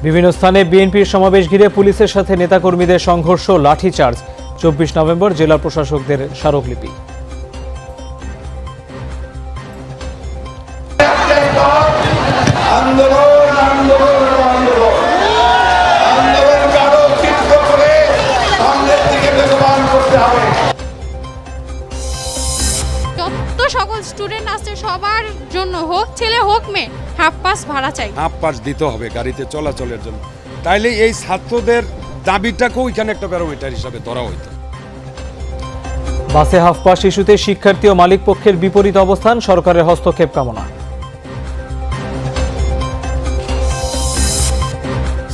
বিভিন্ন স্থানে বিএনপির সমাবেশ ঘিরে পুলিশের সাথে নেতাকর্মীদের সংঘর্ষ, লাঠিচার্জ। 24 নভেম্বর জেলা প্রশাসকদের স্মারকলিপি। সকল স্টুডেন্ট আছে সবার জন্য, হোক ছেলে হোক মেয়ে, হাফ পাস ভাড়া চাই। হাফ পাস দিতে হবে গাড়িতে চলাচলের জন্য। তাইলে এই ছাত্রদের দাবিটাকেও এখানে একটা ব্যারোমিটার হিসাবে ধরা হইতো। বাসে হাফ পাস ইস্যুতে শিক্ষার্থী ও মালিক পক্ষের বিপরীত অবস্থান, সরকারের হস্তক্ষেপ কামনা।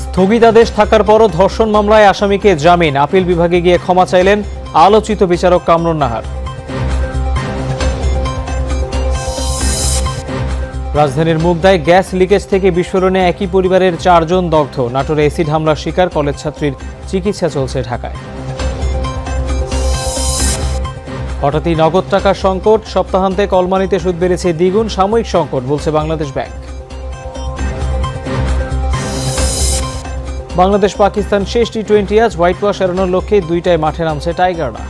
স্থগিতাদেশ থাকার পরও ধর্ষণ মামলায় আসামিকে জামিন, আপিল বিভাগে গিয়ে ক্ষমা চাইলেন আলোচিত বিচারক কামরুন নাহার। রাজধানীর মুগদায় গ্যাস লিকেজ থেকে বিস্ফোরণে একই পরিবারের 4 জন দগ্ধ। নাটোরে এসিড হামলার শিকার কলেজ ছাত্রীর চিকিৎসা চলছে ঢাকায়। হঠাৎই নগদ টাকার সংকট, সপ্তাহান্তে কলমানিতে সুদ বেড়েছে দ্বিগুণ, সাময়িক সংকট বলছে বাংলাদেশ ব্যাংক। বাংলাদেশ পাকিস্তান শেষ টি-20 আজ হোয়াইট ওয়াশ এড়ানোর লক্ষ্যে 2টায় মাঠে নামছে টাইগাররা।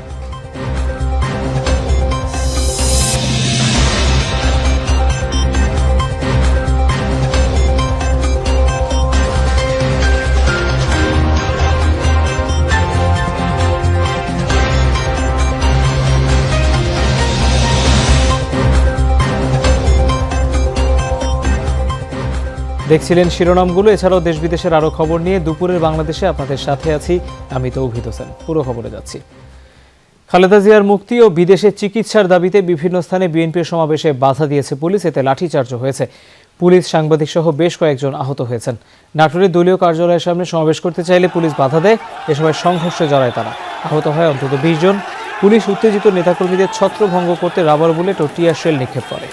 দেখছিলেন শিরোনামগুলো। এছাড়াও দেশ বিদেশের আরো খবর নিয়ে দুপুরের বাংলাদেশে আপনাদের সাথে আছি আমি তৌহিদ হোসেন। পুরো খবরে যাচ্ছি। খালেদা জিয়ার মুক্তি ও বিদেশে চিকিৎসার দাবিতে বিভিন্ন স্থানে বিএনপির সমাবেশে বাধা দিয়েছে পুলিশ, এতে লাঠিচার্জও হয়েছে। পুলিশ, সাংবাদিক সহ বেশ কয়েকজন আহত হয়েছেন। নাটোরে দলীয় কার্যালয়ের সামনে সমাবেশ করতে চাইলে পুলিশ বাধা দেয়, এ সময় সংঘর্ষে জড়ায় তারা। আহত হয় অন্তত 20 জন। পুলিশ উত্তেজিত নেতাকর্মীদের ছত্রভঙ্গ করতে রাবার বুলেট ও টিয়ার শেল নিক্ষেপ করে।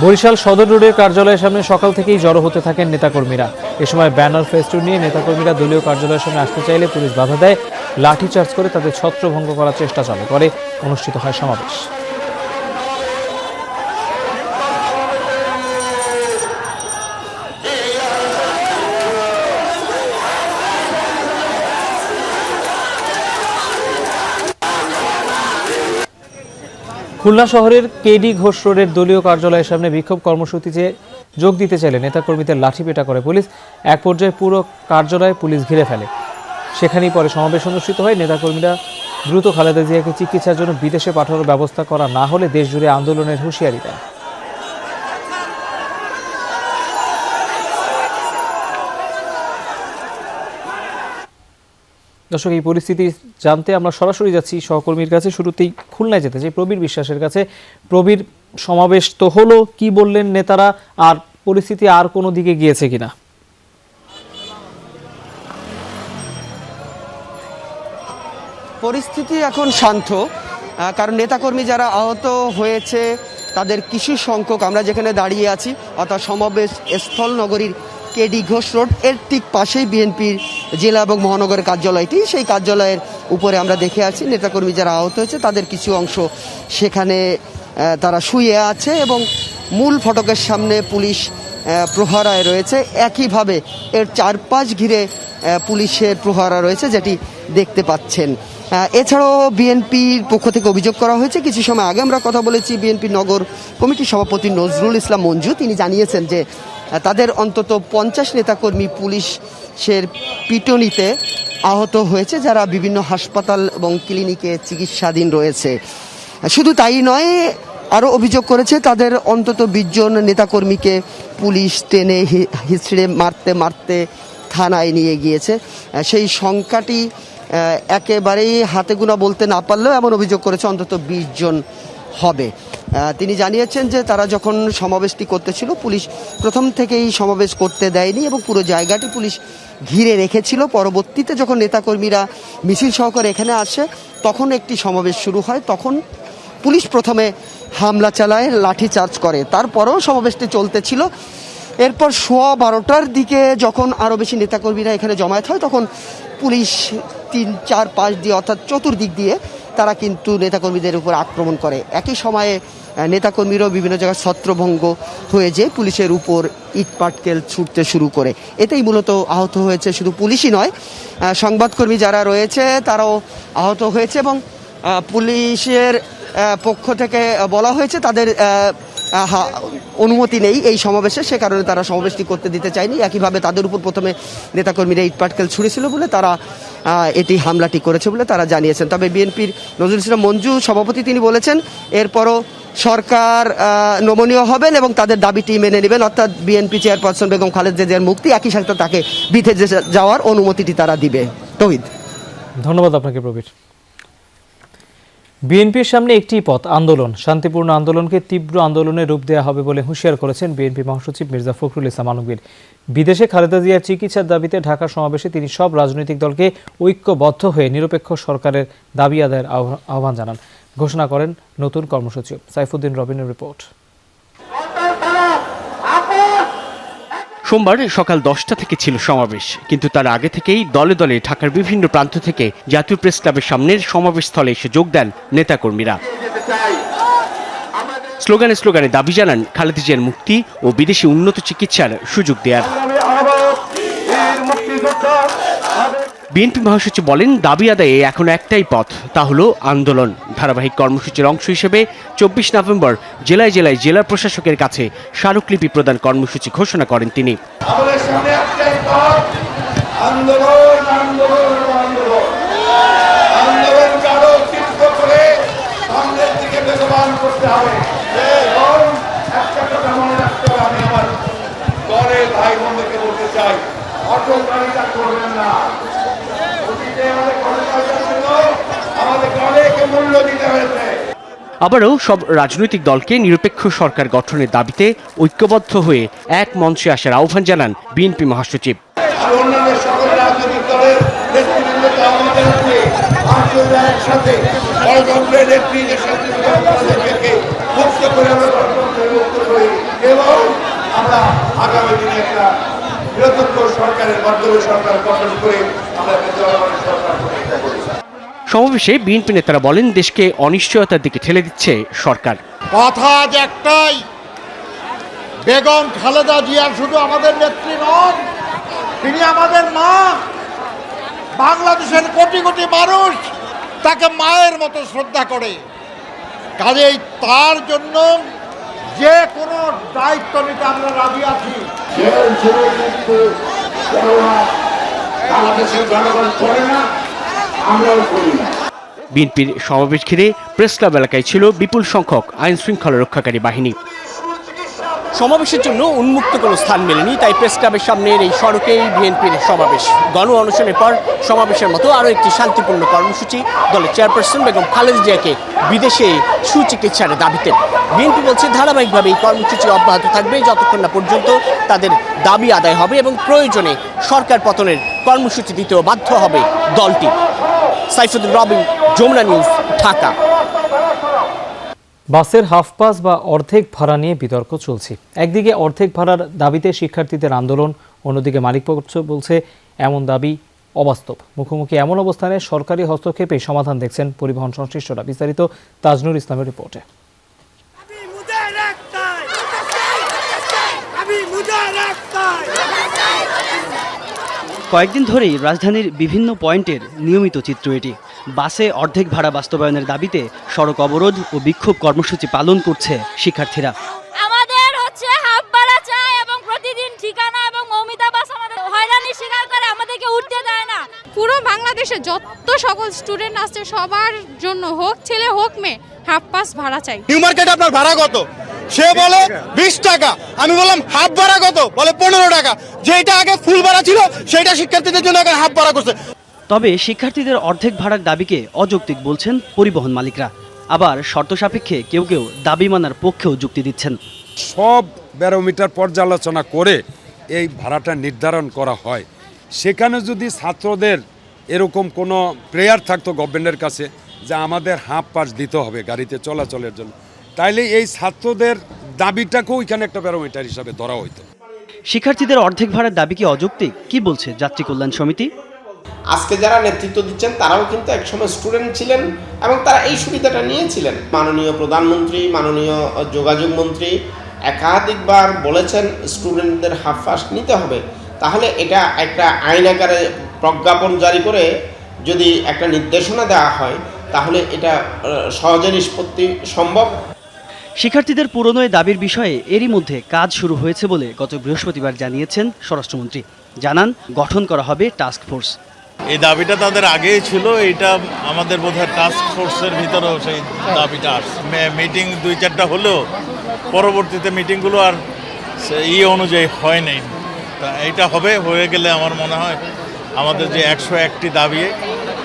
বরিশাল সদর রোডের কার্যালয়ের সামনে সকাল থেকেই জড়ো হতে থাকেন নেতাকর্মীরা। এ সময় ব্যানার, ফেস্টুন নিয়ে নেতাকর্মীরা দলীয় কার্যালয়ের সামনে আসতে চাইলে পুলিশ বাধা দেয়, লাঠিচার্জ করে তাদের ছত্রভঙ্গ করার চেষ্টা চালায়। পরে অনুষ্ঠিত হয় সমাবেশ। খুলনা শহরের কেডি ঘোষ রোডের দলীয় কার্যালয়ের সামনে বিক্ষোভ কর্মসূচিতে যোগ দিতে চাইলে নেতাকর্মীদের লাঠিপেটা করে পুলিশ। এক পর্যায়ে পুরো কার্যালয় পুলিশ ঘিরে ফেলে। সেখানেই পরে সমাবেশ অনুষ্ঠিত হয়। নেতাকর্মীরা দ্রুত খালেদা জিয়াকে চিকিৎসার জন্য বিদেশে পাঠানোর ব্যবস্থা করা না হলে দেশজুড়ে আন্দোলনের হুঁশিয়ারি দেয়। দর্শক, এই পরিস্থিতি জানতে আমরা সরাসরি যাচ্ছি সহকর্মীর কাছে। শুরুতেই খুলনায় যেতে চাই প্রবীর বিশ্বাসের কাছে। প্রবীর, সমাবেশ তো হলো, কি বললেন নেতারা, আর পরিস্থিতি আর কোনো দিকে গিয়েছে কিনা? পরিস্থিতি এখন শান্ত, কারণ নেতাকর্মী যারা আহত হয়েছে তাদের কিছু সংখ্যক, আমরা যেখানে দাঁড়িয়ে আছি অর্থাৎ সমাবেশ স্থল নগরীর কেডি ঘোষ রোড এর ঠিক পাশেই বিএনপির জেলা এবং মহানগরের কার্যালয়টি, সেই কার্যালয়ের উপরে আমরা দেখে আছি নেতাকর্মী যারা আহত হয়েছে তাদের কিছু অংশ সেখানে তারা শুয়ে আছে এবং মূল ফটকের সামনে পুলিশ প্রহরায় রয়েছে। একইভাবে এর চারপাশ ঘিরে পুলিশের প্রহরা রয়েছে, যেটি দেখতে পাচ্ছেন। এছাড়াও বিএনপির পক্ষ থেকে অভিযোগ করা হয়েছে, কিছু সময় আগে আমরা কথা বলেছি বিএনপির নগর কমিটির সভাপতি নজরুল ইসলাম মঞ্জু, তিনি জানিয়েছেন যে তাদের অন্তত 50 নেতাকর্মী পুলিশের পিটুনিতে আহত হয়েছে, যারা বিভিন্ন হাসপাতাল এবং ক্লিনিকে চিকিৎসাধীন রয়েছে। শুধু তাই নয়, আরও অভিযোগ করেছে তাদের অন্তত 20 জন নেতাকর্মীকে পুলিশ টেনে হিঁচড়ে মারতে মারতে থানায় নিয়ে গিয়েছে। সেই সংখ্যাটি একেবারেই হাতে গোনা বলতে না পারলেও এমন অভিযোগ করেছে অন্তত 20 জন হবে। তিনি জানিয়েছেন যে তারা যখন সমাবেশটি করতেছিল পুলিশ প্রথম থেকেই সমাবেশ করতে দেয়নি এবং পুরো জায়গাটি পুলিশ ঘিরে রেখেছিল। পরবর্তীতে যখন নেতাকর্মীরা মিছিল সহকারে এখানে আসে তখন একটি সমাবেশ শুরু হয়, তখন পুলিশ প্রথমে হামলা চালায়, লাঠিচার্জ করে, তারপরেও সমাবেশটি চলতে ছিল এরপর সোয়া 12টার দিকে যখন আরও বেশি নেতাকর্মীরা এখানে জমায়েত হয় তখন পুলিশ 3, 4, 5 দিয়ে অর্থাৎ চতুর্দিক দিয়ে তারা কিন্তু নেতাকর্মীদের উপর আক্রমণ করে। একই সময়ে নেতাকর্মীরাও বিভিন্ন জায়গায় ছত্রভঙ্গ হয়ে যে পুলিশের উপর ইট পাটকেল ছুটতে শুরু করে। এতেই মূলত আহত হয়েছে শুধু পুলিশই নয়, সংবাদকর্মী যারা রয়েছে তারাও আহত হয়েছে এবং পুলিশের পক্ষ থেকে বলা হয়েছে তাদের অনুমতি নেই এই সমাবেশে, সে কারণে তারা সমাবেশটি করতে দিতে চায়নি। একইভাবে তাদের উপর প্রথমে নেতাকর্মীরা ইটপাটকেল ছুঁড়েছিল বলে তারা এটি হামলাটি করেছে বলে তারা জানিয়েছেন। তবে বিএনপির নজরুল ইসলাম মঞ্জু সভাপতি তিনি বলেছেন এরপরও সরকার নমনীয় হবেন এবং তাদের দাবিটি মেনে নেবেন, অর্থাৎ বিএনপি চেয়ারপারসন বেগম খালেদা জিয়ার মুক্তি, একই সাথে তাকে বিদেশে যাওয়ার অনুমতিটি তারা দিবে। তৌহিদ, ধন্যবাদ আপনাকে প্রবীর। বিএনপির সামনে একটি পথ, আন্দোলন। শান্তিপূর্ণ আন্দোলনকে তীব্র আন্দোলনের রূপ দেওয়া হবে বলে হুঁশিয়ার করেছেন বিএনপি মহাসচিব মির্জা ফখরুল ইসলাম আলমগীর। বিদেশে খালেদা জিয়ার চিকিৎসার দাবিতে ঢাকা সমাবেশে তিনি সব রাজনৈতিক দলকে ঐক্যবদ্ধ হয়ে নিরপেক্ষ সরকারের দাবি আদায়ের আহ্বান জানান, ঘোষণা করেন নতুন কর্মসূচি। সাইফুদ্দিন রবিনের রিপোর্ট। সোমবার সকাল 10টা থেকে ছিল সমাবেশ, কিন্তু তার আগে থেকেই দলে দলে ঢাকার বিভিন্ন প্রান্ত থেকে জাতীয় প্রেস ক্লাবের সামনের সমাবেশস্থলে এসে যোগ দেন নেতাকর্মীরা। স্লোগানে স্লোগানে দাবি জানান খালেদা জিয়ার মুক্তি ও বিদেশি উন্নত চিকিৎসার সুযোগ দেওয়ার। বিএনপি মহাসচিব বলেন দাবি আদায়ে এখন একটাই পথ, তা হলো আন্দোলন। ধারাবাহিক কর্মসূচির অংশ হিসেবে 24 নভেম্বর জেলায় জেলায় জেলা প্রশাসকের কাছে স্মারকলিপি প্রদান কর্মসূচি ঘোষণা করেন তিনি। আমাদের সামনে একটাই পথ, আন্দোলন, আন্দোলন, আন্দোলন। আন্দোলনকে আরো তীব্র করে সামনের দিকে বেগবান করতে হবে এবং একটা কথা মনে রাখতে হবে, আমি আমার দলের ভাই বোনদেরকে বলতে চাই, অটোকারিতা করবেন না। আমাদের দলেকে মূল্য দিতে হয়েছে। আবারও সব রাজনৈতিক দলকে নিরপেক্ষ সরকার গঠনের দাবিতে ঐক্যবদ্ধ হয়ে এক মঞ্চে আসার আহ্বান জানান বিএনপি মহাসচিব। অন্যান্য সকল রাজনৈতিক দলের নেতৃবৃন্দকে আমাদের একসাথে গণতন্ত্রের নেতৃত্বের সাথে মুক্ত করে আমরা গণতন্ত্রের মুক্ত করি এবং আমরা আগামী দিনে একটা নিরপেক্ষ সরকারের মাধ্যমে সরকার গঠন করে আমরা জনগণের সরকার প্রতিষ্ঠা করি। সমাবেশে বিএনপি নেতারা বলেন দেশকে অনিশ্চয়তার দিকে ঠেলে দিচ্ছে সরকার। কথা আজ একটাই, বেগম খালেদা জিয়া শুধু আমাদের নেত্রী নন, তিনি আমাদের মা। বাংলাদেশের কোটি কোটি মানুষ তাকে মায়ের মতো শ্রদ্ধা করে। কাজেই তার জন্য যে কোনো দায়িত্ব নিতে আমরা রাজি আছি। বাংলাদেশের জনগণ করে না, আমরাও করি না। বিএনপির সমাবেশ ঘিরে প্রেস ক্লাব এলাকায় ছিল বিপুল সংখ্যক আইন শৃঙ্খলা রক্ষাকারী বাহিনী। সমাবেশের জন্য উন্মুক্ত কোনো স্থান মেলেনি, তাই প্রেস ক্লাবের সামনের এই সড়কেই বিএনপির সমাবেশ। গণ অনশনের পর সমাবেশের মতো আরও একটি শান্তিপূর্ণ কর্মসূচি দলের চেয়ারপারসন বেগম খালেদা জিয়াকে বিদেশে সুচিকিৎসার দাবিতে। বিএনপি বলছে ধারাবাহিকভাবে এই কর্মসূচি অব্যাহত থাকবে যতক্ষণ না পর্যন্ত তাদের দাবি আদায় হবে এবং প্রয়োজনে সরকার পতনের কর্মসূচি দিতেও বাধ্য হবে দলটি। সাইফুদ্দিন রবিন, যমুনা নিউজ, ঢাকা। বাসের হাফ পাস বা অর্ধেক ভাড়া নিয়ে বিতর্ক চলছে। একদিকে অর্ধেক ভাড়ার দাবিতে শিক্ষার্থীদের আন্দোলন, অন্যদিকে মালিকপক্ষ বলছে এমন দাবি অবাস্তব। মুখোমুখি এমন অবস্থানে সরকারি হস্তক্ষেপে সমাধান দেখছেন পরিবহন সংশ্লিষ্টরা। বিস্তারিত তাজনুর ইসলামের রিপোর্টে। কয়েকদিন ধরেই রাজধানীর বিভিন্ন পয়েন্টের নিয়মিত চিত্র এটি। বাসে অর্ধেক ভাড়া বাস্তবায়নের দাবিতে সড়ক অবরোধ ও বিক্ষোভ কর্মসূচি পালন করছে শিক্ষার্থীরা। আমাদের হাফ ভাড়া চাই এবং প্রতিদিন ঠিকানা এবং মৌমিতা বাস আমাদের হয়রানির শিকার করে, আমাদেরকে উঠতে দেয় না। পুরো বাংলাদেশে যত সকল স্টুডেন্ট আছে সবার জন্য, হোক ছেলে হোক মেয়ে, হাফ পাস ভাড়া চাই। নিউ মার্কেটে আপনার ভাড়া কত? সে বলে 20 টাকা। আমি বললাম হাফ ভাড়া কত? বলে 15 টাকা। যেটা আগে ফুল ভাড়া ছিল সেটা শিক্ষার্থীদের জন্য এখন হাফ ভাড়া করছে। তবে শিক্ষার্থীদের অর্ধেক ভাড়ার দাবিকে অযৌক্তিক বলছেন পরিবহন মালিকরা। আবার শর্ত সাপেক্ষে কেউ কেউ দাবি মানার পক্ষেও যুক্তি দিচ্ছেন। সব ব্যারোমিটার পর্যালোচনা করে এই ভাড়াটা নির্ধারণ করা হয়। সেখানে যদি ছাত্রদের এরকম কোনো প্রেয়ার থাকতো গভর্নমেন্টের কাছে যে আমাদের হাফ পাস দিতে হবে গাড়িতে চলাচলের জন্য, তাইলে এই ছাত্রদের দাবিটাকেও এখানে একটা ব্যারোমিটার হিসাবে ধরা হইতো। শিক্ষার্থীদের অর্ধেক ভাড়ার দাবি কি অযৌক্তিক? কি বলছে যাত্রী কল্যাণ সমিতি? আজকে যারা নেতৃত্ব দিচ্ছেন তারাও কিন্তু একসময় স্টুডেন্ট ছিলেন এবং তারা এই সুবিধাটা নিয়েছিলেন। মাননীয় প্রধানমন্ত্রী, মাননীয় যোগাযোগ মন্ত্রী একাধিকবার বলেছেন স্টুডেন্টদের হাফ ফাস্ট নিতে হবে। তাহলে এটা একটা আইন আকারে প্রজ্ঞাপন জারি করে যদি একটা নির্দেশনা দেওয়া হয় তাহলে এটা সহজে নিষ্পত্তি সম্ভব। শিক্ষার্থীদের পুরনো এই দাবির বিষয়ে এরই মধ্যে কাজ শুরু হয়েছে বলে গত বৃহস্পতিবার জানিয়েছেন স্বরাষ্ট্রমন্ত্রী। জানান গঠন করা হবে টাস্ক ফোর্স। এই দাবিটা তাদের আগেই ছিল, এটা আমাদের বোধহয় টাস্ক ফোর্সের ভিতরেও সেই দাবিটা আসছে। মিটিং 2-4টা হলেও পরবর্তীতে মিটিংগুলো আর অনুযায়ী হয় নাই। তা এইটা হয়ে গেলে আমার মনে হয় আমাদের যে 101টি দাবি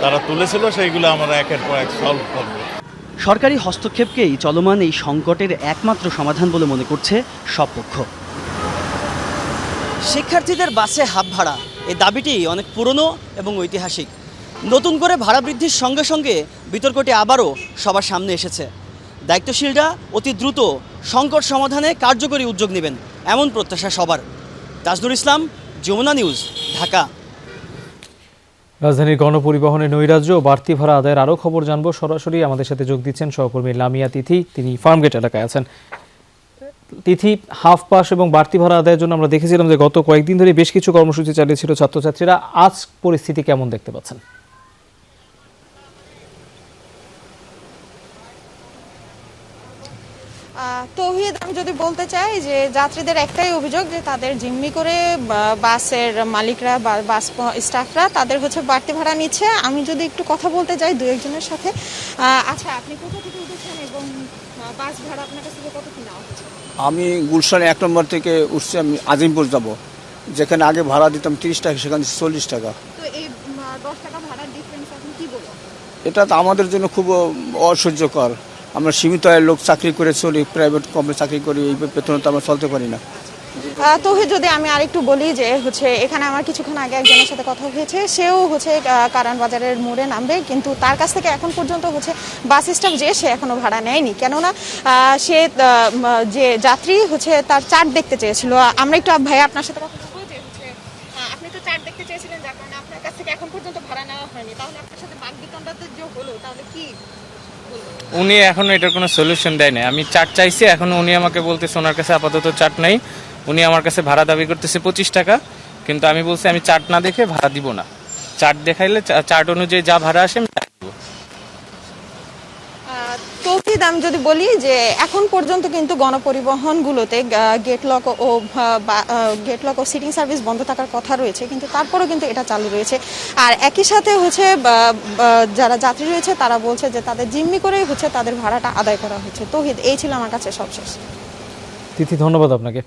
তারা তুলেছিল সেইগুলো আমরা একের পর এক সলভ করব। সরকারি হস্তক্ষেপকেই চলমান এই সংকটের একমাত্র সমাধান বলে মনে করছে সব পক্ষ। শিক্ষার্থীদের বাসে হাফ ভাড়া এই দাবিটি অনেক পুরনো এবং ঐতিহাসিক। নতুন করে ভাড়া বৃদ্ধির সঙ্গে সঙ্গে বিতর্কটি আবারও সবার সামনে এসেছে। দায়িত্বশীলরা অতি দ্রুত সংকট সমাধানে কার্যকরী উদ্যোগ নেবেন এমন প্রত্যাশা সবার। তাজনুর ইসলাম, যমুনা নিউজ, ঢাকা। রাজধানীর গণপরিবহনে নৈরাজ্য ও বাড়তি ভাড়া আদায়ের আরও খবর জানবো। সরাসরি আমাদের সাথে যোগ দিচ্ছেন সহকর্মী লামিয়া তিথি, তিনি ফার্মগেট এলাকায় আছেন। তিথি, হাফ পাস এবং বাড়তি ভাড়া আদায়ের জন্য আমরা দেখেছিলাম যে গত কয়েকদিন ধরে বেশ কিছু কর্মসূচি চালিয়েছিল ছাত্রছাত্রীরা। আজ পরিস্থিতি কেমন দেখতে পাচ্ছেন? তৌহিদ, আমি যদি বলতে চাই যে যাত্রীদের একটাই অভিযোগ যে তাদের জিম্মি করে বাসের মালিকরা বা বাস স্টাফরা তাদের বাড়তি ভাড়া নিচ্ছে। আমি যদি একটু কথা বলতে যাই দু একজনের সাথে। আচ্ছা, আপনি কোথা থেকে উঠেছেন এবং বাস ভাড়া আপনার কাছ থেকে কত কি নেওয়া হচ্ছে? আমি গুলশান 1 নম্বর থেকে উঠছি, আমি আজিমপুর যাব। যেখানে আগে ভাড়া দিতাম 30 টাকা, সেখানে 40 টাকা। তো এই 10 টাকা ভাড়ার ডিফারেন্স আপনি কি বলবেন? এটা তো আমাদের জন্য খুব অসহ্যকর। আমরা সীমিত আয়ের লোক, চাকরি করে চলি, প্রাইভেট কোম্পানি চাকরি করি, এই বেতনে তো আমরা চলতে পারি না। তৌহিদ, যদি আমি আরেকটু বলি যে এখানে আমার কিছুক্ষণ আগে একজনের সাথে কথা হয়েছে, সেও কারণ বাজারের মোড়ে নামবে, কিন্তু তার কাছ থেকে এখন পর্যন্ত বাস স্টাফ যে সে এখনো ভাড়া নেয়নি। কেননা সে যে যাত্রী তার চার্ট দেখতে চেয়েছিল। আমরা একটু ভাই আপনার সাথে কথা বলবো যে আপনি তো চার্ট দেখতে চেয়েছিলেন, যার কারণে আপনার কাছ থেকে এখন পর্যন্ত ভাড়া নেওয়া হয়নি। তাহলে আপনার সাথে বাকবিতণ্ডাতে যে হলো, তাহলে কি উনি এখনো এটার কোনো সলিউশন দেয় নাই। আমি চার্ট চাইছি, এখন উনি আমাকে বলতেছে ওনার কাছে আপাতত চার্ট নাই। উনি আমার কাছে ভাড়া দাবি করতেছে 25 টাকা, কিন্তু আমি বলছি আমি চার্ট না দেখে ভাড়া দিব না। চার্ট দেখাইলে চার্ট অনুযায়ী যা ভাড়া আসে আমি দিব। তৌহিদ, আমি যদি বলি যে এখন পর্যন্ত কিন্তু গণপরিবহনগুলোতে গেট লক ও সিটিং সার্ভিস বন্ধ থাকার কথা রয়েছে, কিন্তু তারপরেও কিন্তু এটা চালু রয়েছে। আর একই সাথে যারা যাত্রী রয়েছে তারা বলছে যে তাদের জিম্মি করেই তাদের ভাড়াটা আদায় করা হচ্ছে। তৌহিদ, এই ছিল আমার কাছে সবশেষ। তিথি, ধন্যবাদ আপনাকে।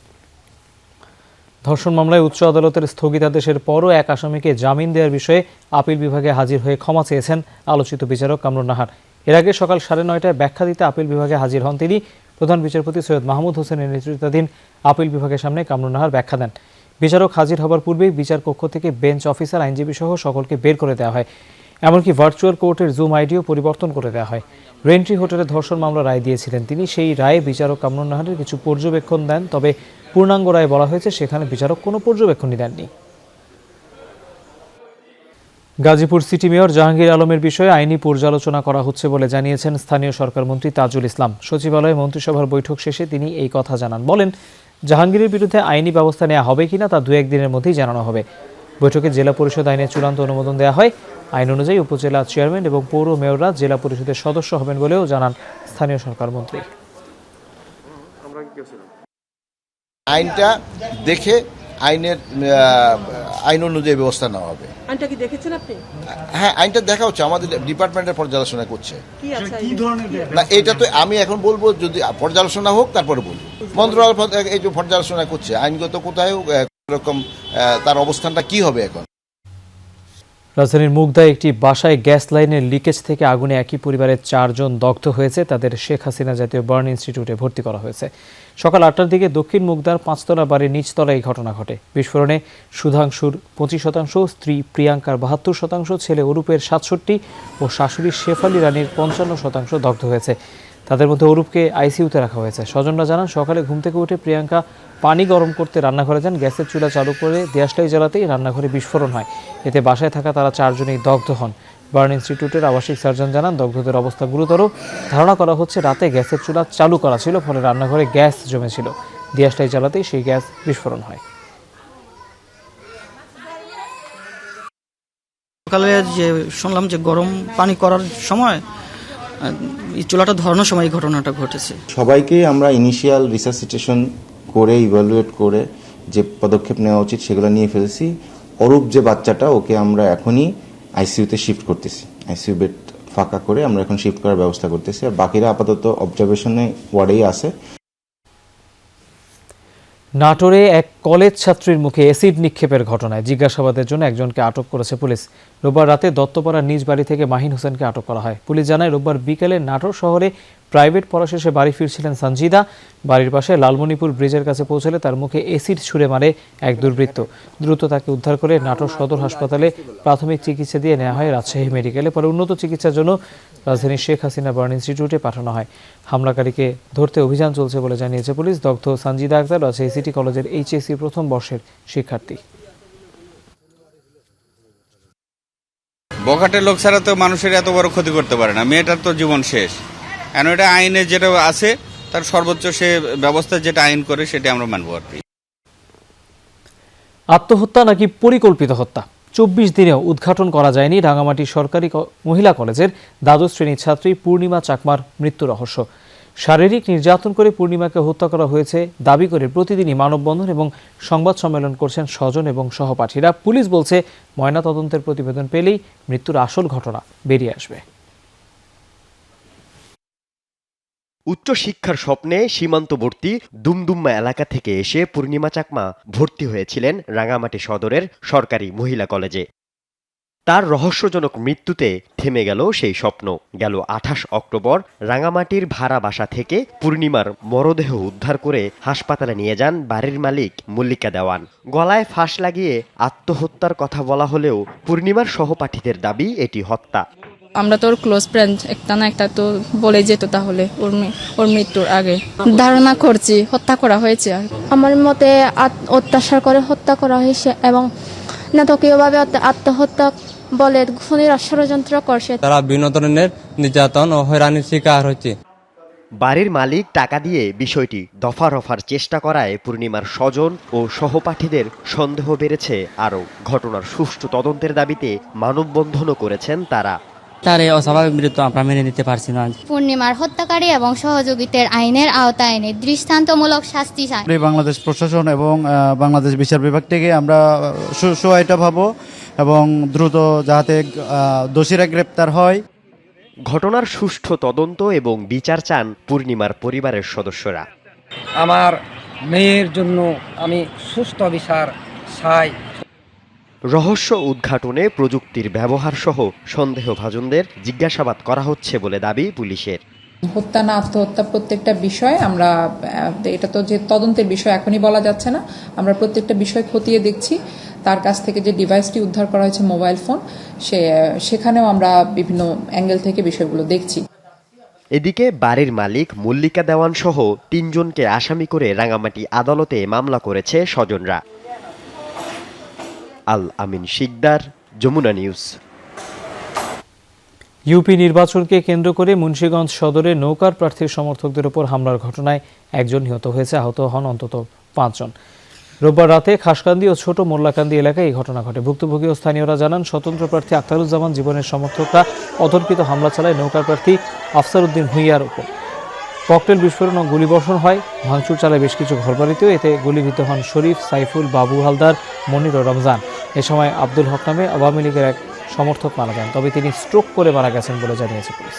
ধর্ষণ মামলায় উচ্চ আদালতের স্থগিতাদেশের পরও এক আসামিকে জামিন দেওয়ার বিষয়ে আপিল বিভাগে হাজির হয়ে ক্ষমা চেয়েছেন আলোচিত বিচারক কামরুন নাহার। এর আগে সকাল 9:30টায় ব্যাখ্যা দিতে আপিল বিভাগে হাজির হন তিনি। প্রধান বিচারপতি সৈয়দ মাহমুদ হোসেনের নেতৃত্বাধীন আপিল বিভাগের সামনে কামরুন নাহার ব্যাখ্যা দেন। বিচারক হাজির হবার পূর্বেই বিচার কক্ষ থেকে বেঞ্চ অফিসার, আইনজীবী সহ সকলকে বের করে দেওয়া হয়। এমনকি ভার্চুয়াল কোর্টের জুম আইডিও পরিবর্তন করে দেওয়া হয়। রেন্ট্রি হোটেলে ধর্ষণ মামলা রায় দিয়েছিলেন তিনি। সেই রায়ে বিচারক কামরুন নাহারের কিছু পর্যবেক্ষণ দেন, তবে পূর্ণাঙ্গ রায় বলা হয়েছে সেখানে বিচারক কোনো পর্যবেক্ষণই দেননি। গাজীপুর সিটি মেয়র জাহাঙ্গীর আলমের বিষয়ে আইনি পর্যালোচনা করা হচ্ছে বলে জানিয়েছেন স্থানীয় সরকার মন্ত্রী তাজুল ইসলাম। সচিবালয়ে মন্ত্রিসভার বৈঠক শেষে তিনি এই কথা জানান। বলেন, জাহাঙ্গীরের বিরুদ্ধে আইনি ব্যবস্থা নেওয়া হবে কিনা তা 2-1 দিনের মধ্যেই জানানো হবে। বৈঠকে জেলা পরিষদ আইনের চূড়ান্ত অনুমোদন দেওয়া হয়। আইন অনুযায়ী উপজেলা চেয়ারম্যান এবং পৌর মেয়ররা জেলা পরিষদের সদস্য হবেন বলেও জানান স্থানীয় সরকার মন্ত্রী। আইনটা দেখে আইন অনুযায়ী ব্যবস্থা নেওয়া হবে। আইনটা কি দেখেছেন আপনি? হ্যাঁ, আইনটা দেখা হচ্ছে, আমাদের ডিপার্টমেন্টের পর্যালোচনা করছে। না, এটা তো আমি এখন বলবো, যদি পর্যালোচনা হোক তারপরে বলবো। মন্ত্রণালয় এই যে পর্যালোচনা করছে, আইনগত কোথায় এরকম তার অবস্থানটা কি হবে এখন। রাজধানীর মুগদায় একটি বাসায় গ্যাস লাইনের লিকেজ থেকে আগুনে একই পরিবারের 4 জন দগ্ধ হয়েছে। তাদের শেখ হাসিনা জাতীয় বার্ন ইনস্টিটিউটে ভর্তি করা হয়েছে। সকাল 8টার দিকে দক্ষিণ মুগদার 5তলা বাড়ির নিচতলায় এই ঘটনা ঘটে। বিস্ফোরণে সুধাংশুর 25%, স্ত্রী প্রিয়াঙ্কার 72%, ছেলে অরূপের 67% ও শাশুড়ি শেফালি রানীর 55% দগ্ধ হয়েছে। তাদের মধ্যে অরূপকে আইসিইউতে রাখা হয়েছে। স্বজনরা জানান, সকালে ঘুম থেকে উঠে প্রিয়াঙ্কা পানি গরম করতে রান্নাঘরে যান। গ্যাসের চুলা চালু করে দেশলাই জ্বালাতেই রান্নাঘরে বিস্ফোরণ হয়। এতে বাসায় থাকা তারা 4 জনেই দগ্ধ হন। বার্ন ইনস্টিটিউটের আবাসিক সার্জন জানান, দগ্ধদের অবস্থা গুরুতর। ধারণা করা হচ্ছে রাতে গ্যাসের চুলা চালু করা ছিল, ফলে রান্নাঘরে গ্যাস জমেছিল। দেশলাই জ্বালাতেই সেই গ্যাস বিস্ফোরণ হয়। সকালে যে শুনলাম যে গরম পানি করার সময় এই চুলাটা ধরানোর সময় এই ঘটনাটা ঘটেছে। সবাইকে আমরা ইনিশিয়াল রিসাসিটেশন করে ইভালুয়েট করে যে পদক্ষেপ নেওয়া উচিত সেগুলো নিয়ে ফেলেছি। অরূপ যে বাচ্চাটা, ওকে আমরা এখনই আইসিইউতে শিফট করতেছি। আইসিইউ বেড ফাঁকা করে আমরা এখন শিফট করার ব্যবস্থা করতেছি। আর বাকিরা আপাতত অবজারভেশনে ওয়ার্ডেই আছে। নাটোরে এক কলেজ ছাত্রীর মুখে অ্যাসিড নিক্ষেপের ঘটনায় জিজ্ঞাসাবাদের জন্য একজনকে আটক করেছে পুলিশ। রোববার রাতে দত্তপাড়ার নিজ বাড়ি থেকে মাহিন হোসেনকে আটক করা হয়। পুলিশ জানায়, রোববার বিকেলে নাটোর শহরে প্রাইভেট পড়া শেষে বাড়ি ফিরছিলেন সঞ্জিদা। বাড়ির পাশে লালমণিপুর ব্রিজের কাছে পৌঁছলে তার মুখে অ্যাসিড ছুঁড়ে মারে এক দুর্বৃত্ত। দ্রুত তাকে উদ্ধার করে নাটোর সদর হাসপাতালে প্রাথমিক চিকিৎসা দিয়ে নেওয়া হয় রাজশাহী মেডিকেলে। পরে উন্নত চিকিৎসার জন্য রাজধানীর শেখ হাসিনা বার্ন ইনস্টিটিউটে পাঠানো হয়। হামলাকারীকে ধরতে অভিযান চলছে বলে জানিয়েছে পুলিশ। দগ্ধ সঞ্জিদা আক্তার রাজশাহী সিটি কলেজের এইচএসসি প্রথম বর্ষের শিক্ষার্থী। বখাটের লোক ছাড়া তো মানুষের এত বড় ক্ষতি করতে পারে না। মেয়েটার তো জীবন শেষ। কেন এটা আইনে যেটা আছে তার সর্বোচ্চ সে ব্যবস্থা যেটা আইন করে সেটা আমরা মানব আর কি। আত্মহত্যা নাকি পরিকল্পিত হত্যা, 24 দিনেও উদ্ঘাটন করা যায়নি রাঙামাটি সরকারি মহিলা কলেজের দ্বাদশ শ্রেণীর ছাত্রী পূর্ণিমা চাকমার মৃত্যু রহস্য। শারীরিক নির্যাতন করে পূর্ণিমাকে হত্যা করা হয়েছে দাবি করে প্রতিদিনই মানববন্ধন এবং সংবাদ সম্মেলন করছেন স্বজন এবং সহপাঠীরা। পুলিশ বলছে, ময়নাতদন্তের প্রতিবেদন পেলেই মৃত্যুর আসল ঘটনা বেরিয়ে আসবে। উচ্চশিক্ষার স্বপ্নে সীমান্তবর্তী দুমদুম্মা এলাকা থেকে এসে পূর্ণিমা চাকমা ভর্তি হয়েছিলেন রাঙামাটি সদরের সরকারি মহিলা কলেজে। তার রহস্যজনক মৃত্যুতে থেমে গেল সেই স্বপ্ন। গেল 28 অক্টোবর রাঙামাটির ভাড়া বাসা থেকে পূর্ণিমার মরদেহ উদ্ধার করে হাসপাতালে নিয়ে যান বাড়ির মালিক মল্লিকা দেওয়ান। গলায় ফাঁস লাগিয়ে আত্মহত্যার কথা বলা হলেও পূর্ণিমার সহপাঠীদের দাবি এটি হত্যা। আমরা তো ওর ক্লোজ ফ্রেন্ড, একটা না একটা তো বলে যেত, তাহলে ওর মৃত্যুর আগে ধারণা করছি হত্যা করা হয়েছে। আর আমার মতে অত্যাচার করে হত্যা করা হয়েছে এবং নাটকীয়ভাবে আত্মহত্যা বলে খুনিরা ষড়যন্ত্র করছে। তারা বিভিন্ন ধরনের নির্যাতন ও হয়রানির শিকার হচ্ছে। বাড়ির মালিক টাকা দিয়ে বিষয়টি দফা রফার চেষ্টা করায় পূর্ণিমার স্বজন ও সহপাঠীদের সন্দেহ বেড়েছে আরও। ঘটনার সুষ্ঠু তদন্তের দাবিতে মানববন্ধনও করেছেন তারা। তার এই অস্বাভাবিক মৃত্যু আমরা মেনে নিতে পারছি না। পূর্ণিমার হত্যাকারী এবং সহযোগিতার আইনের আওতায় এনে দৃষ্টান্তমূলক শাস্তি চাই। বাংলাদেশ প্রশাসন এবং বাংলাদেশ বিচার বিভাগ থেকে আমরা সহায়তা পাবো এবং দ্রুত যাতে দোষীরা গ্রেপ্তার হয়। ঘটনার সুষ্ঠু তদন্ত এবং বিচার চান পূর্ণিমার পরিবারের সদস্যরা। আমার মেয়ের জন্য আমি সুস্থ বিচার চাই। রহস্য উদ্ঘাটনে প্রযুক্তির ব্যবহার সহ সন্দেহভাজনদের জিজ্ঞাসাবাদ করা হচ্ছে বলে দাবি পুলিশের। হত্যা না আত্মহত্যা প্রত্যেকটা বিষয় আমরা, এটা তো যে তদন্তের বিষয় এখনই বলা যাচ্ছে না, আমরা প্রত্যেকটা বিষয় খতিয়ে দেখছি। তার কাছ থেকে যে ডিভাইসটি উদ্ধার করা হয়েছে মোবাইল ফোন, সেখানেও আমরা বিভিন্ন অ্যাঙ্গেল থেকে বিষয়গুলো দেখছি। এদিকে বাড়ির মালিক মল্লিকা দেওয়ান সহ 3 জনকে আসামি করে রাঙামাটি আদালতে মামলা করেছে স্বজনরা। আল আমিন শিকদার, যমুনা নিউজ। ইউপি নির্বাচনকে কেন্দ্র করে মুন্সিগঞ্জ সদরে নৌকার প্রার্থীর সমর্থকদের উপর হামলার ঘটনায় একজন নিহত হয়েছে, আহত হন অন্তত 5 জন। রোববার রাতে খাসকান্দি ও ছোট মোল্লাকান্দি এলাকায় এই ঘটনা ঘটে। ভুক্তভোগী ও স্থানীয়রা জানান, স্বতন্ত্র প্রার্থী আখতারুজ্জামান জীবনের সমর্থকরা অতর্কিত হামলা চালায় নৌকার প্রার্থী আফসার উদ্দিন ভুঁইয়ার উপর। ককটেল বিস্ফোরণ ও গুলিবর্ষণ হয়, ভাঙচুর চালায় বেশ কিছু ঘরবাড়িতেও। এতে গুলিবিদ্ধ হন শরীফ, সাইফুল, বাবু হালদার, মনির ও রমজান। এ সময় আব্দুল হক নামে আওয়ামী লীগের এক সমর্থক মারা যান, তবে তিনি স্ট্রোক করে মারা গেছেন বলে জানিয়েছে পুলিশ।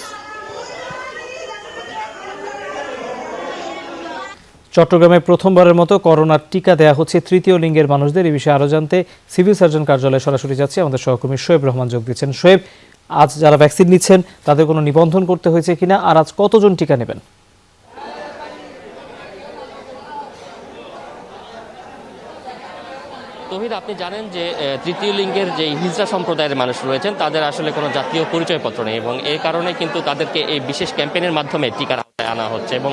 চট্টগ্রামে প্রথমবারের মতো করোনার টিকা দেয়া হচ্ছে তৃতীয় লিঙ্গের মানুষদের। এই বিষয়ে আরও জানতে সিভিল সার্জন কার্যালয়ে সরাসরি যাচ্ছে আমাদের সহকর্মী শোয়েব রহমান যোগ দিচ্ছেন। শোয়েব, আজ যারা ভ্যাকসিন নিচ্ছেন তাদের কোনো নিবন্ধন করতে হয়েছে কিনা, আর আজ কতজন টিকা নেবেন? তৌহিদ, আপনি জানেন যে তৃতীয় লিঙ্গের যে হিজড়া সম্প্রদায়ের মানুষ রয়েছেন তাদের আসলে কোনো জাতীয় পরিচয়পত্র নেই এবং এই কারণে কিন্তু তাদেরকে এই বিশেষ ক্যাম্পেইনের মাধ্যমে টিকার আনা হচ্ছে। এবং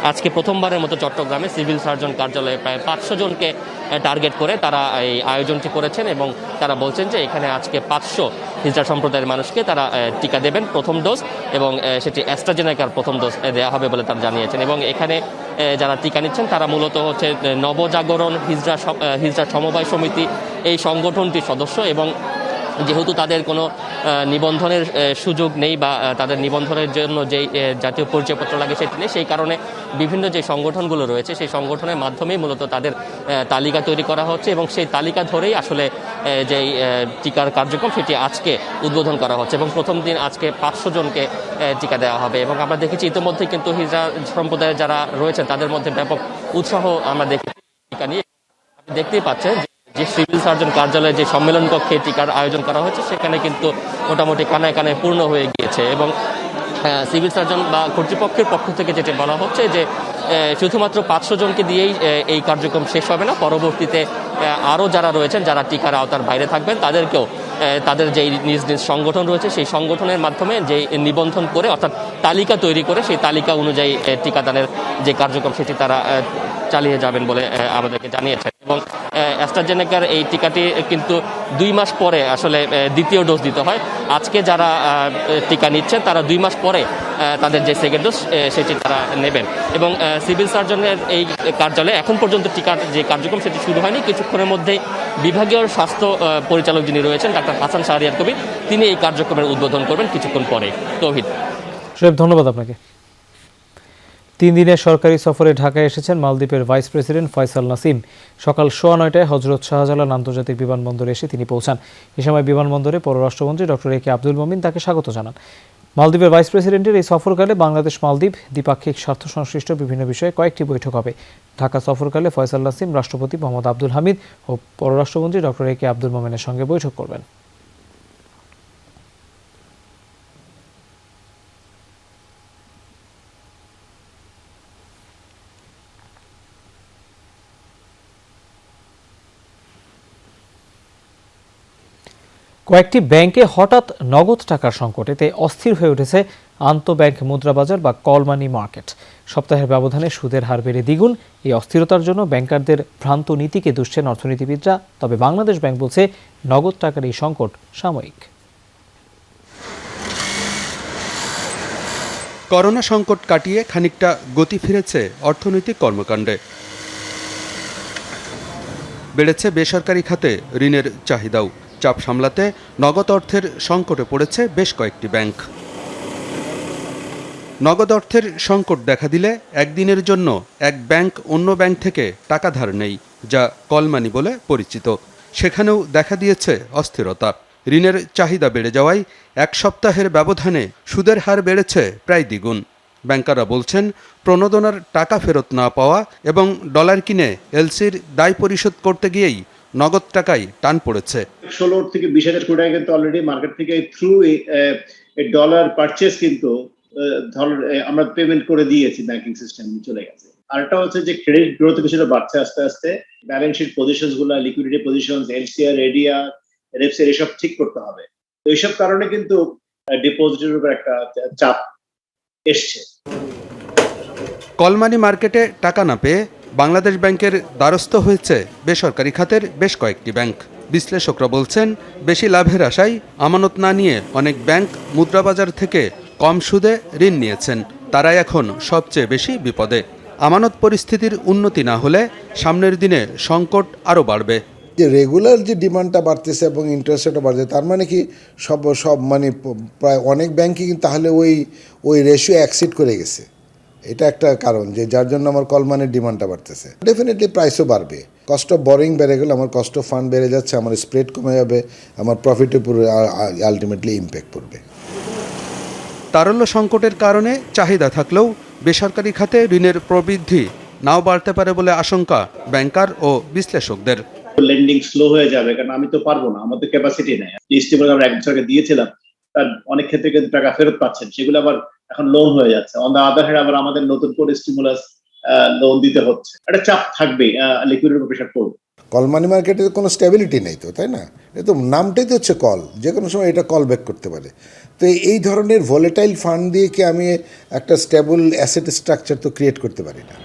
আজকে প্রথমবারের মতো চট্টগ্রামে সিভিল সার্জন কার্যালয়ে প্রায় 500 জনকে টার্গেট করে তারা এই আয়োজনটি করেছেন এবং তারা বলছেন যে এখানে আজকে 500 হিজড়া সম্প্রদায়ের মানুষকে তারা টিকা দেবেন প্রথম ডোজ, এবং সেটি অ্যাস্ট্রাজেনেকার প্রথম ডোজ দেওয়া হবে বলে তারা জানিয়েছেন। এবং এখানে যারা টিকা নিচ্ছেন তারা মূলত হচ্ছে নবজাগরণ হিজড়া সমবায় সমিতি এই সংগঠনটির সদস্য, এবং যেহেতু তাদের কোনো নিবন্ধনের সুযোগ নেই বা তাদের নিবন্ধনের জন্য যেই জাতীয় পরিচয়পত্র লাগে সেটি নেই, সেই কারণে বিভিন্ন যে সংগঠনগুলো রয়েছে সেই সংগঠনের মাধ্যমেই মূলত তাদের তালিকা তৈরি করা হচ্ছে এবং সেই তালিকা ধরেই আসলে যেই টিকার কার্যক্রম সেটি আজকে উদ্বোধন করা হচ্ছে এবং প্রথম দিন আজকে 500 জনকে টিকা দেওয়া হবে। এবং আমরা দেখেছি ইতিমধ্যে কিন্তু হিজড়া সম্প্রদায়ের যারা রয়েছেন তাদের মধ্যে ব্যাপক উৎসাহ আমরা দেখেছি টিকা নিয়ে। দেখতেই পাচ্ছেন যে সিভিল সার্জন কার্যালয়ে যে সম্মেলন কক্ষে টিকার আয়োজন করা হয়েছে সেখানে কিন্তু মোটামুটি কানায় কানায় পূর্ণ হয়ে গিয়েছে। এবং সিভিল সার্জন বা কর্তৃপক্ষের পক্ষ থেকে যেটা বলা হচ্ছে যে শুধুমাত্র 500 জনকে দিয়েই এই কার্যক্রম শেষ হবে না, পরবর্তীতে আরও যারা রয়েছেন যারা টিকার আওতার বাইরে থাকবেন তাদেরকেও তাদের যেই নিজ নিজ সংগঠন রয়েছে সেই সংগঠনের মাধ্যমে যে নিবন্ধন করে অর্থাৎ তালিকা তৈরি করে সেই তালিকা অনুযায়ী টিকাদানের যে কার্যক্রম সেটি তারা চালিয়ে যাবেন বলে আমাদেরকে জানিয়েছেন। এবং অ্যাস্ট্রাজেনেকার এই টিকাটি কিন্তু 2 মাস পরে আসলে দ্বিতীয় ডোজ দিতে হয়। আজকে যারা টিকা নিচ্ছেন তারা 2 মাস পরে তাদের যে সেকেন্ড ডোজ সেটি তারা নেবেন। এবং সিভিল সার্জনের এই কার্যালয়ে এখন পর্যন্ত টিকার যে কার্যক্রম সেটি শুরু হয়নি। কিছুক্ষণের মধ্যেই বিভাগীয় স্বাস্থ্য পরিচালক যিনি রয়েছেন ডাক্তার হাসান শাহরিয়ার কবির তিনি এই কার্যক্রমের উদ্বোধন করবেন কিছুক্ষণ পরে। তৌহিদ, ধন্যবাদ আপনাকে। 3 দিনের সরকারি সফরে ঢাকায় এসেছেন মালদ্বীপের ভাইস প্রেসিডেন্ট ফয়সাল নাসিম। সকাল 9:15টায় হজরত শাহজালাল আন্তর্জাতিক বিমানবন্দরে এসে তিনি পৌঁছান। এ সময় বিমানবন্দরে পররাষ্ট্রমন্ত্রী ডক্টর এ কে আব্দুল মোমিন তাকে স্বাগত জানান। মালদ্বীপের ভাইস প্রেসিডেন্টের এই সফরকালে বাংলাদেশ মালদ্বীপ দ্বিপাক্ষিক স্বার্থ সংশ্লিষ্ট বিভিন্ন বিষয়ে কয়েকটি বৈঠক হবে। ঢাকা সফরকালে ফয়সাল নাসিম রাষ্ট্রপতি মোহাম্মদ আব্দুল হামিদ ও পররাষ্ট্রমন্ত্রী ডক্টর এ কে আব্দুল মোমিনের সঙ্গে বৈঠক করবেন। কয়েকটি ব্যাংকে হঠাৎ নগদ টাকার সংকট, এতে অস্থির হয়ে উঠেছে আন্তঃব্যাংক মুদ্রাবাজার বা কল মানি মার্কেট। সপ্তাহের ব্যবধানে সুদের হার বেড়ে দ্বিগুণ। এই অস্থিরতার জন্য ব্যাংকারদের ভ্রান্ত নীতিকে দুষছেন অর্থনীতিবিদরা। তবে বাংলাদেশ ব্যাংক বলছে নগদ টাকার এই সংকট সাময়িক। করোনা সংকট কাটিয়ে খানিকটা গতি ফিরেছে অর্থনৈতিক কর্মকাণ্ডে। বেড়েছে বেসরকারি খাতে ঋণের চাহিদাও। চাপ সামলাতে নগদ অর্থের সংকটে পড়েছে বেশ কয়েকটি ব্যাংক। নগদ অর্থের সংকট দেখা দিলে একদিনের জন্য এক ব্যাংক অন্য ব্যাংক থেকে টাকা ধার নেই, যা কলমানি বলে পরিচিত। সেখানেও দেখা দিয়েছে অস্থিরতা। ঋণের চাহিদা বেড়ে যাওয়ায় 1 সপ্তাহের ব্যবধানে সুদের হার বেড়েছে প্রায় দ্বিগুণ। ব্যাংকাররা বলছেন প্রণোদনার টাকা ফেরত না পাওয়া এবং ডলার কিনে এলসির দায় পরিশোধ করতে গিয়েই নগদ টাকায় টান পড়েছে। 16 থেকে 20,000 কোটি টাকা কিন্তু অলরেডি মার্কেট থেকে থ্রু ডলার পারচেজ কিন্তু আমরা পেমেন্ট করে দিয়েছি, ব্যাংকিং সিস্টেম চলে গেছে। আরেকটা হচ্ছে যে ক্রেডিট গ্রোথ কিছুটা বাড়ছে আস্তে আস্তে। ব্যালেন্স শিট পজিশনস গুলো, liquidity positions, LCR, ADR, FCR এসব ঠিক করতে হবে। তো এইসব কারণে কিন্তু ডিপোজিটের উপর একটা চাপ এসছে। কলমানি মার্কেটে টাকা না পেয়ে বাংলাদেশ ব্যাংকের দ্বারস্থ হয়েছে বেসরকারি খাতের বেশ কয়েকটি ব্যাংক। বিশ্লেষকরা বলছেন বেশি লাভের আশায় আমানত না নিয়ে অনেক ব্যাংক মুদ্রাবাজার থেকে কম সুদে ঋণ নিয়েছেন। তারাই এখন সবচেয়ে বেশি বিপদে। আমানত পরিস্থিতির উন্নতি না হলে সামনের দিনে সংকট আরও বাড়বে। যে রেগুলার যে ডিমান্ডটা বাড়তেছে এবং ইন্টারেস্ট রেটও বাড়ছে, তার মানে কি সব মানে প্রায় অনেক ব্যাংকই কিন্তু তাহলে ওই রেশিও অ্যাক্সিড করে গেছে। এটা একটা কারণ যে যার জন্য আমার কল মানির ডিমান্ডটা বাড়তেছে। ডেফিনেটলি প্রাইসও বাড়বে। কস্ট অফ বরিং বেড়ে গেলে আমার কস্ট অফ ফান্ড বেড়ে যাচ্ছে, আমার স্প্রেড কমে যাবে, আমার প্রফিটের উপর আলটিমেটলি ইম্প্যাক্ট পড়বে। তারল্য সংকটের কারণে চাহিদা থাকলেও বেসরকারি খাতে ঋণের প্রবৃদ্ধি নাও বাড়তে পারে বলে আশঙ্কা ব্যাংকার ও বিশ্লেষকদের। লেন্ডিং স্লো হয়ে যাবে, কারণ আমি তো পারবো না, আমাদের ক্যাপাসিটি নেই। স্টিমুলাস আমরা 1 বছর আগে দিয়েছিলাম, তার অনেক ক্ষেত্রে কিন্তু টাকা ফেরত পাচ্ছেন, সেগুলো আবার এখন লোন হয়ে যাচ্ছে। অন দ্য আদার হ্যান্ড আবার আমাদের নতুন করে স্টিমুলাস লোন দিতে হচ্ছে। একটা চাপ থাকবে, লিকুইডিটির উপর প্রেসার পড়বে। কল মানি মার্কেটের কোনো স্টেবিলিটি নেই তো, তাই না? এটা তো নামটাই তো হচ্ছে কল, যে কোনো সময় এটা কল ব্যাক করতে পারে। তো এই ধরনের ভলেটাইল ফান্ড দিয়ে কি আমি একটা স্টেবল অ্যাসেট স্ট্রাকচার তো ক্রিয়েট করতে পারি না।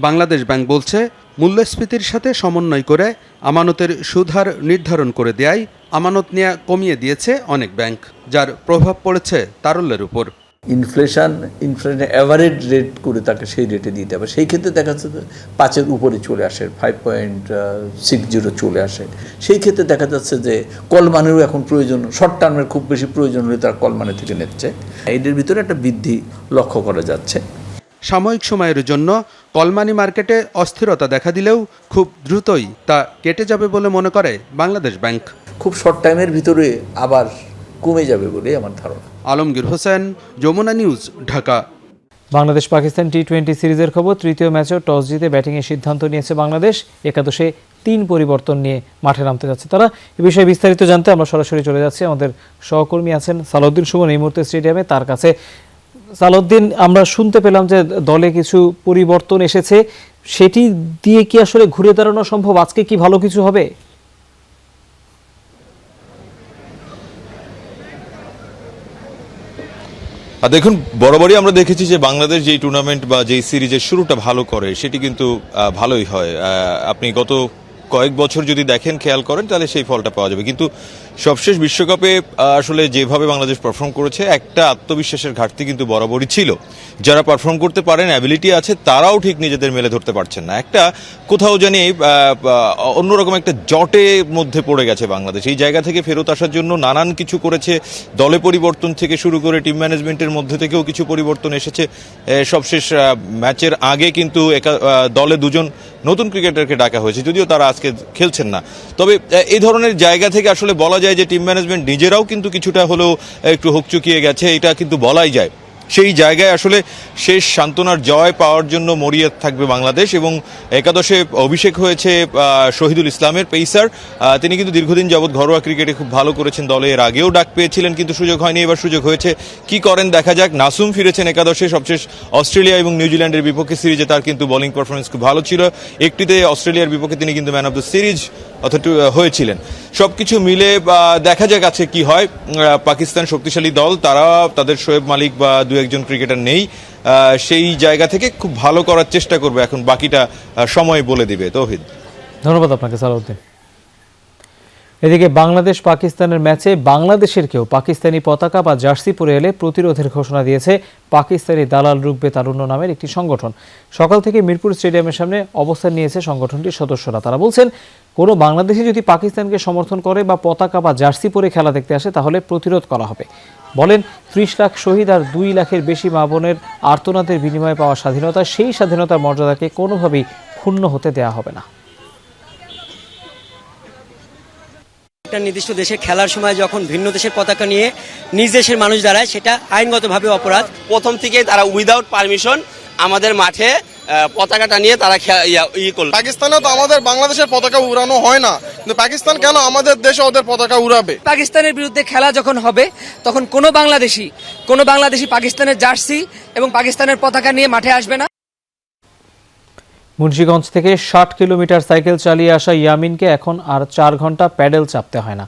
বাংলাদেশ ব্যাংক বলছে, মূল্যস্ফীতির সাথে সমন্বয় করে আমানতের সুদহার নির্ধারণ করে দেয়ায় আমানত নেওয়া কমিয়ে দিয়েছে অনেক ব্যাংক, যার প্রভাব পড়েছে তারল্যের উপর। ইনফ্লেশন অ্যাভারেজ রেট করে তাকে সেই রেটে দিতে হবে, সেই ক্ষেত্রে দেখা যাচ্ছে 5-এর উপরে চলে আসে, 5.60 চলে আসে। সেই ক্ষেত্রে দেখা যাচ্ছে যে কল মানিরও এখন প্রয়োজন, শর্ট টার্মের খুব বেশি প্রয়োজন হলে তার কল মানি থেকে নিচ্ছে। এদের ভিতরে একটা বৃদ্ধি লক্ষ্য করা যাচ্ছে। সাময়িক সময়ের জন্য কলমানি মার্কেটে অস্থিরতা দেখা দিলেও খুব দ্রুতই তা কেটে যাবে বলে মনে করে বাংলাদেশ ব্যাংক। খুব শর্ট টাইমের ভিতরে আবার কমে যাবে বলে আমার ধারণা। আলমগীর হোসেন, যমুনা নিউজ, ঢাকা। বাংলাদেশ পাকিস্তান টি-20 সিরিজের খবর। তৃতীয় ম্যাচেও টস জিতে ব্যাটিংয়ের সিদ্ধান্ত নিয়েছে বাংলাদেশ। একাদশে 3 পরিবর্তন নিয়ে মাঠে নামতে যাচ্ছে তারা। এ বিষয়ে বিস্তারিত জানতে আমরা সরাসরি চলে যাচ্ছি, আমাদের সহকর্মী আছেন সালাউদ্দিন সুমন এই মুহূর্তে স্টেডিয়ামে, তার কাছে। সালাউদ্দিন, আমরা শুনতে পেলাম যে দলে কিছু পরিবর্তন এসেছে, সেটি দিয়ে কি আসলে ঘুরে দাঁড়ানো সম্ভব? আজকে কি ভালো কিছু হবে? দেখুন, বরাবরই আমরা দেখেছি যে বাংলাদেশ যেই টুর্নামেন্ট বা যেই সিরিজের শুরুটা ভালো করে সেটি কিন্তু ভালোই হয়। আপনি গত কয়েক বছর যদি দেখেন, খেয়াল করেন, তাহলে সেই ফলটা পাওয়া যাবে। কিন্তু সবশেষ বিশ্বকাপে আসলে যেভাবে বাংলাদেশ পারফর্ম করেছে, একটা আত্মবিশ্বাসের ঘাটতি কিন্তু বরাবরই ছিল। যারা পারফর্ম করতে পারেন, অ্যাবিলিটি আছে, তারাও ঠিক নিজেদের মেলে ধরতে পারছেন না। একটা কোথাও জানি অন্যরকম একটা জটের মধ্যে পড়ে গেছে বাংলাদেশ। এই জায়গা থেকে ফেরত আসার জন্য নানান কিছু করেছে, দলে পরিবর্তন থেকে শুরু করে টিম ম্যানেজমেন্টের মধ্যে থেকেও কিছু পরিবর্তন এসেছে। সবশেষ ম্যাচের আগে কিন্তু দলে 2জন নতুন ক্রিকেটারকে ডাকা হয়েছে, যদিও তারা আজকে খেলছেন না। তবে এই ধরনের জায়গা থেকে আসলে বলা যায় যে টিম ম্যানেজমেন্ট নিজেরাও কিন্তু কিছুটা হলেও একটু হকচকিয়ে গেছে, এটা কিন্তু বলাই যায়। সেই জায়গায় আসলে শেষ সান্ত্বনার জয় পাওয়ার জন্য মরিয়া থাকবে বাংলাদেশ। এবং একাদশে অভিষেক হয়েছে শহীদুল ইসলামের, পেসার। তিনি কিন্তু দীর্ঘদিন যাবৎ ঘরোয়া ক্রিকেটে খুব ভালো করেছেন, দলে এর আগেও ডাক পেয়েছিলেন কিন্তু সুযোগ হয়নি, এবার সুযোগ হয়েছে। কি করেন দেখা যাক। নাসুম ফিরেছেন একাদশে। সবশেষ অস্ট্রেলিয়া এবং নিউজিল্যান্ডের বিপক্ষে সিরিজে তার কিন্তু বোলিং পারফরমেন্স খুব ভালো ছিল। একটিতে অস্ট্রেলিয়ার বিপক্ষে তিনি কিন্তু ম্যান অফ দ্য সিরিজ হয়েছিলেন। সবকিছু মিলে দেখা যাক আছে কি হয়। পাকিস্তান শক্তিশালী দল, তারা তাদের শোয়েব মালিক বা 2-1 ক্রিকেটার নেই, সেই জায়গা থেকে খুব ভালো করার চেষ্টা করবে। এখন বাকিটা সময় বলে দিবে। তৌহিদ, ধন্যবাদ আপনাকে সালাউদ্দিন। এদিকে বাংলাদেশ পাকিস্তানের ম্যাচে বাংলাদেশের কেউ পাকিস্তানি পতাকা বা জার্সি পরে এলে প্রতিরোধের ঘোষণা দিয়েছে পাকিস্তানি দালাল রুকবে তারুণ্য নামের একটি সংগঠন। সকাল থেকে মিরপুর স্টেডিয়ামের সামনে অবস্থান নিয়েছে সংগঠনটির সদস্যরা। তারা বলছেন, কোনো বাংলাদেশি যদি পাকিস্তানকে সমর্থন করে বা পতাকা বা জার্সি পরে খেলা দেখতে আসে, তাহলে প্রতিরোধ করা হবে। বলেন, 30 লাখ শহীদ আর 2 লাখের বেশি মা বোনের আর্তনাদের বিনিময়ে পাওয়া স্বাধীনতা, সেই স্বাধীনতার মর্যাদাকে কোনোভাবেই ক্ষুণ্ণ হতে দেয়া হবে না। একটা নির্দিষ্ট দেশে খেলার সময় যখন ভিন্ন দেশের পতাকা নিয়ে নিজ দেশের মানুষ দাঁড়ায়, সেটা আইনগতভাবে অপরাধ। প্রথম থেকে তারা উইদাউট পারমিশন আমাদের মাঠে পতাকাটা নিয়ে তারা করল। পাকিস্তানে তো আমাদের বাংলাদেশের পতাকা উড়ানো হয় না, কিন্তু পাকিস্তান কেন আমাদের দেশে ওদের পতাকা উড়াবে? পাকিস্তানের বিরুদ্ধে খেলা যখন হবে, তখন কোনো বাংলাদেশি পাকিস্তানের জার্সি এবং পাকিস্তানের পতাকা নিয়ে মাঠে আসবে না। মুন্সিগঞ্জ থেকে 60 কিলোমিটার সাইকেল চালিয়ে আসা ইয়ামিনকে এখন আর 4 ঘন্টা প্যাডেল চাপতে হয় না।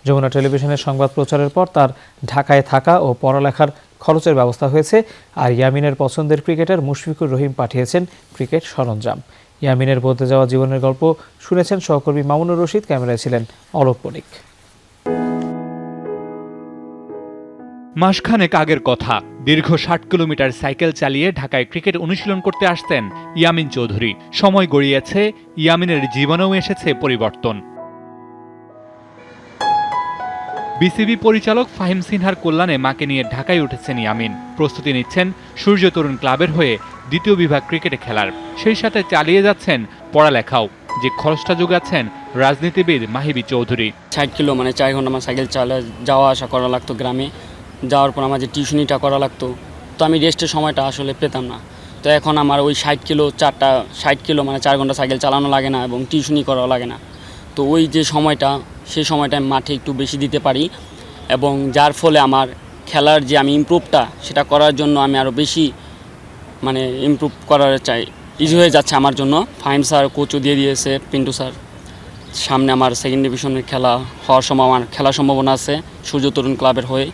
যমুনা টেলিভিশনের সংবাদ প্রচারের পর তার ঢাকায় থাকা ও পড়ালেখার খরচের ব্যবস্থা হয়েছে। আর ইয়ামিনের পছন্দের ক্রিকেটার মুশফিকুর রহিম পাঠিয়েছেন ক্রিকেট সরঞ্জাম। ইয়ামিনের বদলে যাওয়া জীবনের গল্প শুনেছেন সহকর্মী মামুনুর রশিদ, ক্যামেরায় ছিলেন অলোক বণিক। মাসখানেক আগের কথা, দীর্ঘ 60 কিলোমিটার সাইকেল চালিয়ে ঢাকায় ক্রিকেট অনুশীলন করতে আসতেন ইয়ামিন চৌধুরী। সময় গড়িয়েছে, ইয়ামিনের জীবনেও এসেছে পরিবর্তন। বিসিবি পরিচালক ফাহিম সিনহার কল্যাণে মাকে নিয়ে ঢাকায় উঠেছেন ইয়ামিন। প্রস্তুতি নিচ্ছেন সূর্য তরুণ ক্লাবের হয়ে 2য় বিভাগ ক্রিকেটে খেলার। সেই সাথে চালিয়ে যাচ্ছেন পড়ালেখাও, যে খরচটা যোগাচ্ছেন রাজনীতিবিদ মাহিবি চৌধুরী। 60 কিলো 4 ঘন্টা আমার সাইকেল যাওয়া আসা করা লাগতো। গ্রামে যাওয়ার পর আমার যে টিউশনিটা করা লাগতো, তো আমি রেস্টের সময়টা আসলে পেতাম না। তো এখন আমার ওই 60 কিলো 4 ঘন্টা সাইকেল চালানো লাগে না এবং টিউশনি করাও লাগে না। তো ওই যে সময়টা, সেই সময়টা আমি মাঠে একটু বেশি দিতে পারি, এবং যার ফলে আমার খেলার যে আমি ইমপ্রুভটা সেটা করার জন্য আমি আরও বেশি ইমপ্রুভ করার চাই, ইজি হয়ে যাচ্ছে আমার জন্য। ফাহিম স্যার কোচও দিয়ে দিয়েছে, পিন্টু স্যার। সামনে আমার 2nd ডিভিশনের খেলা হওয়ার সময় আমার খেলার সম্ভাবনা আছে সূর্য তরুণ ক্লাবের হয়ে।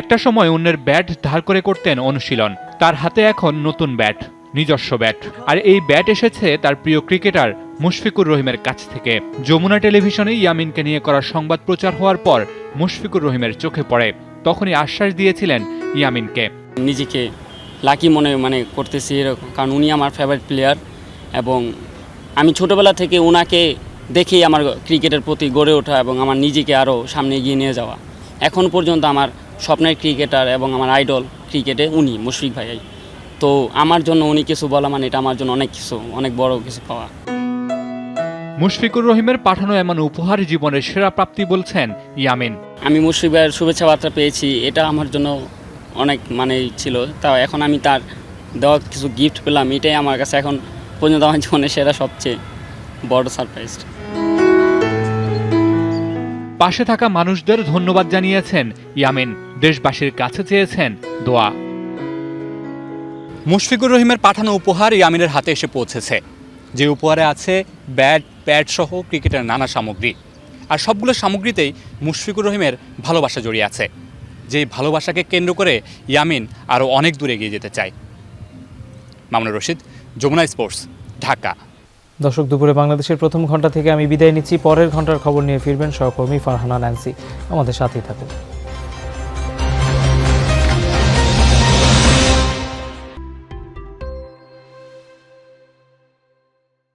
একটা সময় অন্যের ব্যাট ধার করে করতেন অনুশীলন। তার হাতে এখন নতুন ব্যাট, নিজস্ব ব্যাট। আর এই ব্যাট এসেছে তার প্রিয় ক্রিকেটার মুশফিকুর রহিমের কাছ থেকে। যমুনা টেলিভিশনে ইয়ামিনকে নিয়ে করা সংবাদ প্রচার হওয়ার পর মুশফিকুর রহিমের চোখে পড়ে। তখনই আশ্বাস দিয়েছিলেন ইয়ামিনকে। নিজেকে লাকি মনে করতেছি এরকম, কারণ উনি আমার ফেভারিট প্লেয়ার এবং আমি ছোটোবেলা থেকে ওনাকে দেখেই আমার ক্রিকেটের প্রতি গড়ে ওঠা এবং আমার নিজেকে আরও সামনে এগিয়ে নিয়ে যাওয়া। এখন পর্যন্ত আমার স্বপ্নের ক্রিকেটার এবং আমার আইডল ক্রিকেটে উনি, মুশফিক ভাই। তো আমার জন্য উনি কিছু বলা মানে এটা আমার জন্য অনেক বড় কিছু পাওয়া। মুশফিকুর রহিমের পাঠানো এমন উপহার জীবনের সেরা প্রাপ্তি বলছেন ইয়ামিন। আমি মুশফিক ভাইয়ের শুভেচ্ছা বার্তা পেয়েছি, এটা আমার জন্য অনেক ছিল। তাও এখন আমি তার দেওয়া কিছু গিফট পেলাম, এটাই আমার কাছে এখন পর্যন্ত আমার জীবনের সেরা সবচেয়ে বড় সারপ্রাইজ। পাশে থাকা মানুষদের ধন্যবাদ জানিয়েছেন ইয়ামিন। দেশবাসীর কাছে চেয়েছেন দোয়া। মুশফিকুর রহিমের পাঠানো উপহার ইয়ামিনের হাতে এসে পৌঁছেছে। যে উপহারে আছে ব্যাট, প্যাড সহ ক্রিকেটের নানা সামগ্রী। আর সবগুলো সামগ্রীতেই মুশফিকুর রহিমের ভালোবাসা জড়িয়ে আছে। যেই ভালোবাসাকে কেন্দ্র করে ইয়ামিন আরও অনেক দূরে এগিয়ে যেতে চায়। মামুনুর রশিদ, যমুনা স্পোর্টস, ঢাকা। দর্শক, দুপুরে বাংলাদেশের প্রথম ঘন্টা থেকে আমি বিদায় নিচ্ছি। পরের ঘন্টার খবর নিয়ে ফিরবেন সহকর্মী ফারহানা ন্যান্সি। আমাদের সাথেই থাকুন।